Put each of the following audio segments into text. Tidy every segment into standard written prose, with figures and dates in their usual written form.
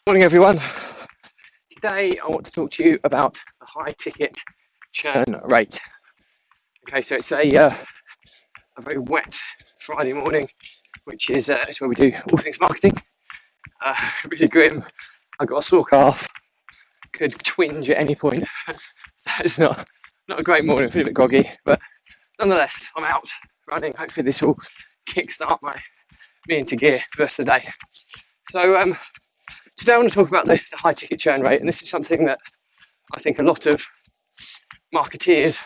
Morning, everyone. Today, I want to talk to you about the high ticket churn rate. Okay, so it's a very wet Friday morning, which is it's where we do all things marketing. Really grim. I've got a sore calf, could twinge at any point. So it's not a great morning, feeling a bit groggy, but nonetheless, I'm out running. Hopefully, this will kickstart me into gear for the rest of the day. So today, I want to talk about the high ticket churn rate, and this is something that I think a lot of marketeers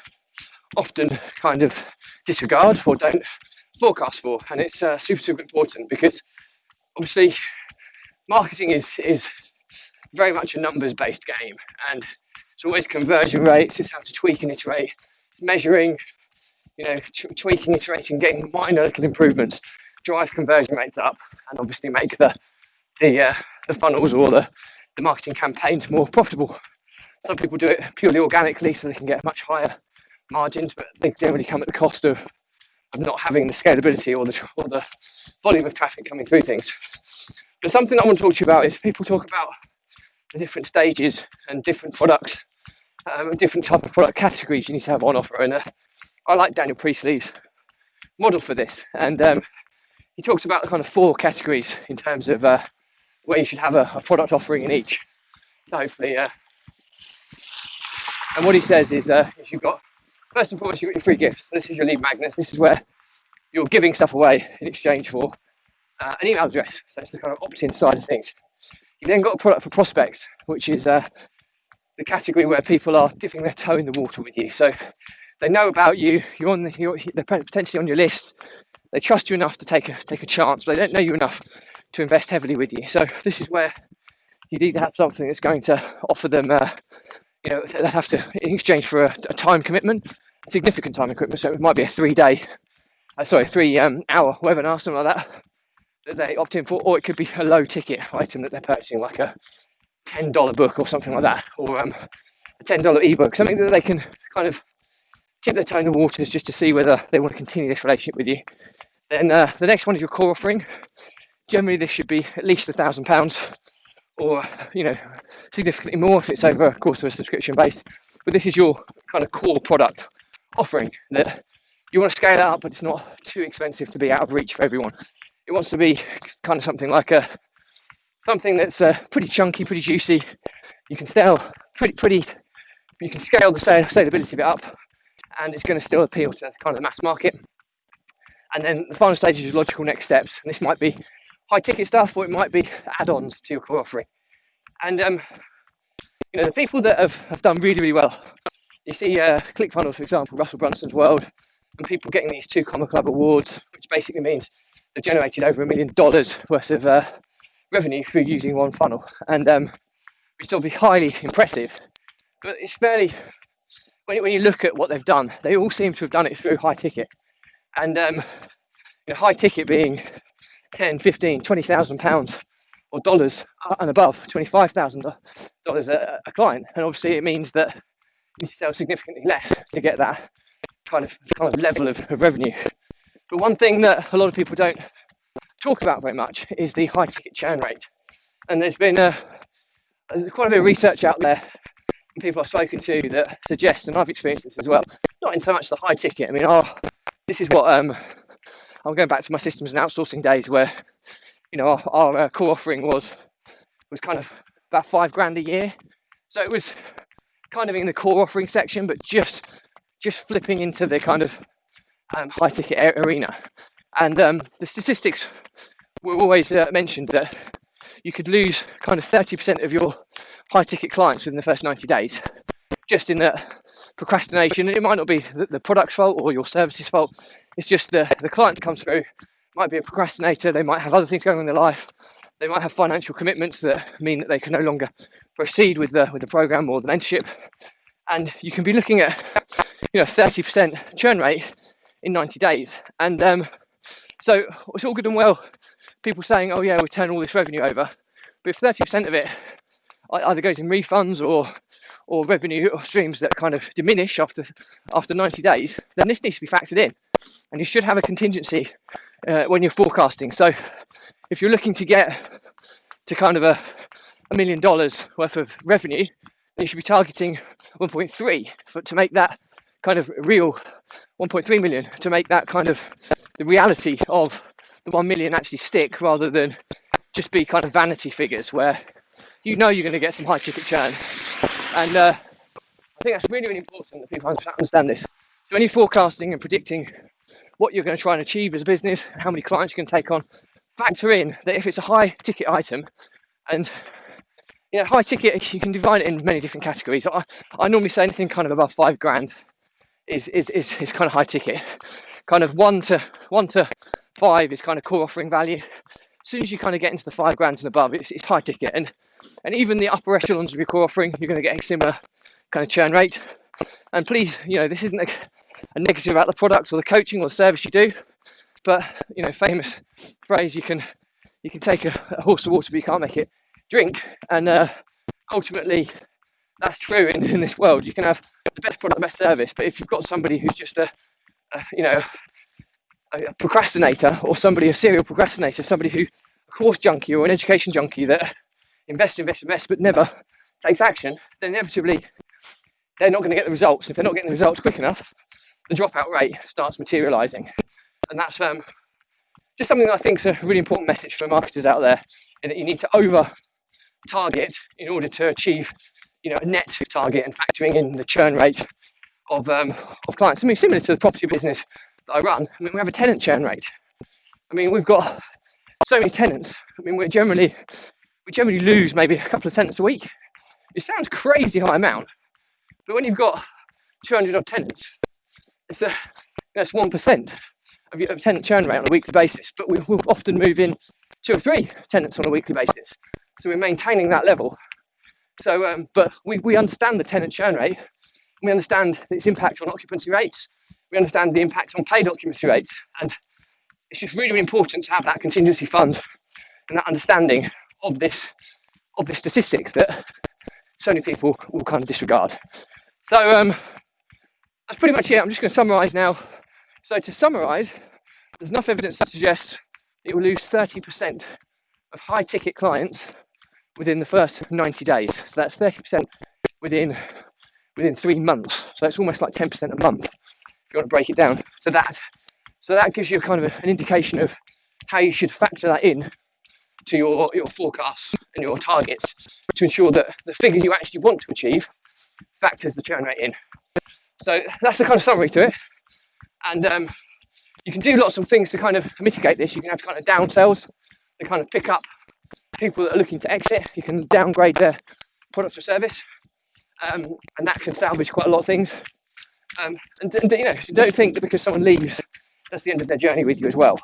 often kind of disregard or don't forecast for, and it's super important because obviously marketing is very much a numbers based game, and it's always conversion rates. It's how to tweak and iterate. It's measuring, tweaking, iterating, getting minor little improvements, drive conversion rates up, and obviously make the funnels or the marketing campaigns more profitable. Some people do it purely organically so they can get much higher margins, but they generally come at the cost of not having the scalability or the volume of traffic coming through things. But something I want to talk to you about is people talk about the different stages and different products, different type of product categories you need to have on offer. And I like Daniel Priestley's model for this. And he talks about the kind of 4 categories in terms of where you should have a product offering in each. So hopefully, and what he says is you've got, first and foremost, you've got your free gifts. This is your lead magnets. This is where you're giving stuff away in exchange for an email address. So it's the kind of opt-in side of things. You've then got a product for prospects, which is the category where people are dipping their toe in the water with you. So they know about you. They're potentially on your list. They trust you enough to take a chance, but they don't know you enough to invest heavily with you. So this is where you need to have something that's going to offer them. They have to, in exchange for a time commitment, significant time commitment. So it might be a 3-hour webinar, something like that they opt in for, or it could be a low ticket item that they're purchasing, like a $10 book or something like that, or a $10 ebook, something that they can kind of tip their toe in the waters just to see whether they want to continue this relationship with you. Then the next one is your core offering. Generally, this should be at least £1,000, or significantly more if it's over a course of a subscription base. But this is your kind of core product offering that you want to scale it up, but it's not too expensive to be out of reach for everyone. It wants to be kind of something like something that's pretty chunky, pretty juicy. You can sell pretty. You can scale the saleability of it up, and it's going to still appeal to kind of the mass market. And then the final stage is your logical next steps, and this might be high ticket stuff, or it might be add-ons to your core offering. And the people that have done really, really well, you see ClickFunnels, for example, Russell Brunson's World, and people getting these 2 Comma Club awards, which basically means they've generated over $1 million worth of revenue through using one funnel, and which will be highly impressive. But it's fairly, when you look at what they've done, they all seem to have done it through high ticket, and high ticket being 10, 15, 20,000 pounds or dollars and above, $25,000 a client, and obviously it means that you need to sell significantly less to get that kind of level of revenue. But one thing that a lot of people don't talk about very much is the high ticket churn rate. And there's been quite a bit of research out there and people I've spoken to that suggest, and I've experienced this as well, not in so much the high ticket. I mean, this is what I'm going back to my systems and outsourcing days where, our core offering was kind of about $5,000 a year. So it was kind of in the core offering section, but just flipping into the kind of high ticket arena. And the statistics were always mentioned that you could lose kind of 30% of your high ticket clients within the first 90 days, just in the procrastination. It might not be the product's fault or your service's fault. It's just the client that comes through might be a procrastinator. They might have other things going on in their life. They might have financial commitments that mean that they can no longer proceed with the program or the mentorship. And you can be looking at 30% churn rate in 90 days. And so it's all good and well, people saying, oh yeah, we'll turn all this revenue over. But if 30% of it either goes in refunds or revenue or streams that kind of diminish after 90 days, then this needs to be factored in. And you should have a contingency when you're forecasting. So if you're looking to get to kind of $1 million worth of revenue, then you should be targeting 1.3 to make that kind of real, 1.3 million to make that kind of the reality of the 1 million actually stick, rather than just be kind of vanity figures where you know you're going to get some high ticket churn. And I think that's really, really important that people understand this. So when you're forecasting and predicting what you're going to try and achieve as a business, how many clients you can take on, factor in that if it's a high ticket item, and high ticket, you can divide it in many different categories. I normally say anything kind of above £5,000 is kind of high ticket. Kind of one to five is kind of core offering value. As soon as you kind of get into the £5,000 and above, it's high ticket, and even the upper echelons of your core offering, you're going to get a similar kind of churn rate. And please, this isn't a negative about the product or the coaching or the service you do, but famous phrase, you can take a horse to water, but you can't make it drink. And ultimately, that's true in this world. You can have the best product, the best service, but if you've got somebody who's just a procrastinator, or a serial procrastinator, somebody who, a course junkie or an education junkie that invests but never takes action, then inevitably they're not going to get the results. If they're not getting the results quick enough, the dropout rate starts materializing. And that's just something that I think is a really important message for marketers out there, in that you need to over target in order to achieve a net target, and factoring in the churn rate of clients. I mean, similar to the property business that I run, we have a tenant churn rate. We've got so many tenants. We generally lose maybe a couple of tenants a week. It sounds crazy high amount, but when you've got 200 odd tenants, that's 1% of your tenant churn rate on a weekly basis. But we'll often move in 2 or 3 tenants on a weekly basis, so we're maintaining that level. So, but we understand the tenant churn rate. We understand its impact on occupancy rates. We understand the impact on paid occupancy rates, and it's just really, really important to have that contingency fund and that understanding of this statistic that so many people will kind of disregard. So that's pretty much it. I'm just going to summarise now. So to summarise, there's enough evidence to suggest it will lose 30% of high ticket clients within the first 90 days. So that's 30% within 3 months. So it's almost like 10% a month, if you want to break it down. So that gives you kind of an indication of how you should factor that in to your forecasts and your targets, to ensure that the figure you actually want to achieve factors the churn rate in. So that's the kind of summary to it. And you can do lots of things to kind of mitigate this. You can have kind of down sales to kind of pick up people that are looking to exit. You can downgrade their product or service, and that can salvage quite a lot of things. And don't think that because someone leaves, that's the end of their journey with you as well.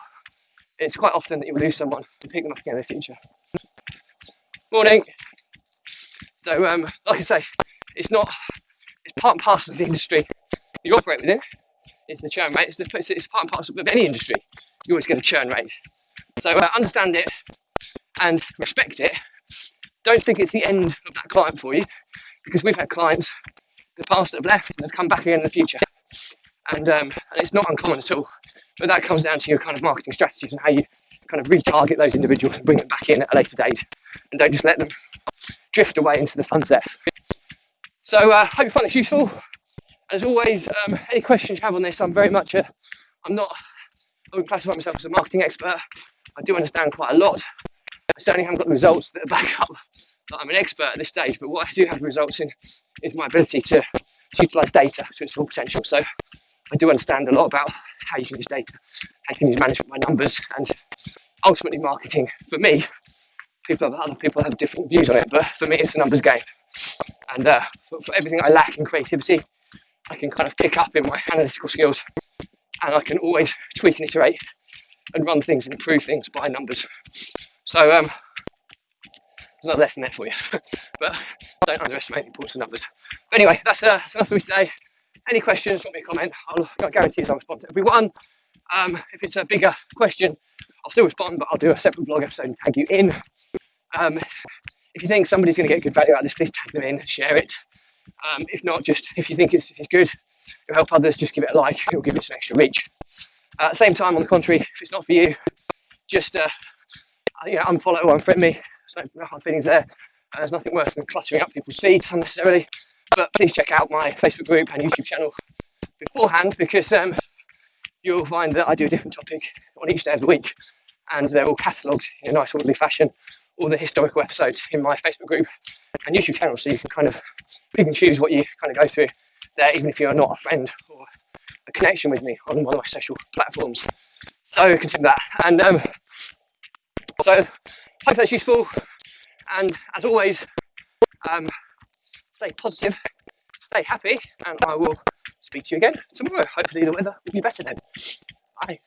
It's quite often that you will lose someone and pick them up again in the future. Morning. So, like I say, it's part and parcel of the industry you operate within. It's the churn rate. It's part and parcel of any industry. You always get a churn rate. So understand it and respect it. Don't think it's the end of that client for you, because we've had clients in the past that have left and have come back again in the future. And it's not uncommon at all. But that comes down to your kind of marketing strategies and how you kind of retarget those individuals and bring them back in at a later date, and don't just let them drift away into the sunset. So hope you find this useful. As always, any questions you have on this, I'm very much I wouldn't classify myself as a marketing expert. I do understand quite a lot. I certainly haven't got the results that back up that I'm an expert at this stage, but what I do have results in is my ability to utilise data to its full potential. So I do understand a lot about how you can use data, how you can use management by numbers, and ultimately marketing. For me, other people have different views on it, but for me it's a numbers game. And for everything I lack in creativity, I can kind of pick up in my analytical skills, and I can always tweak and iterate and run things and improve things by numbers. So there's another lesson there for you. But don't underestimate the importance of numbers. But anyway, that's enough for me today. Any questions, drop me a comment. I'll guarantee I'll respond to every one. If it's a bigger question, I'll still respond, but I'll do a separate blog episode and tag you in. If you think somebody's going to get good value out of this, please tag them in, share it. If not, just if you think it's good, it'll help others, just give it a like. It'll give it some extra reach. At the same time, on the contrary, if it's not for you, just unfollow or unfriend me. So no hard feelings there. There's nothing worse than cluttering up people's feeds unnecessarily. But please check out my Facebook group and YouTube channel beforehand, because you'll find that I do a different topic on each day of the week, and they're all catalogued in a nice orderly fashion, all the historical episodes in my Facebook group and YouTube channel, so you can kind of pick and choose what you kind of go through there, even if you're not a friend or a connection with me on one of my social platforms. So consider that. And so hope that's useful. And as always, stay positive, stay happy, and I will speak to you again tomorrow. Hopefully the weather will be better then. Bye.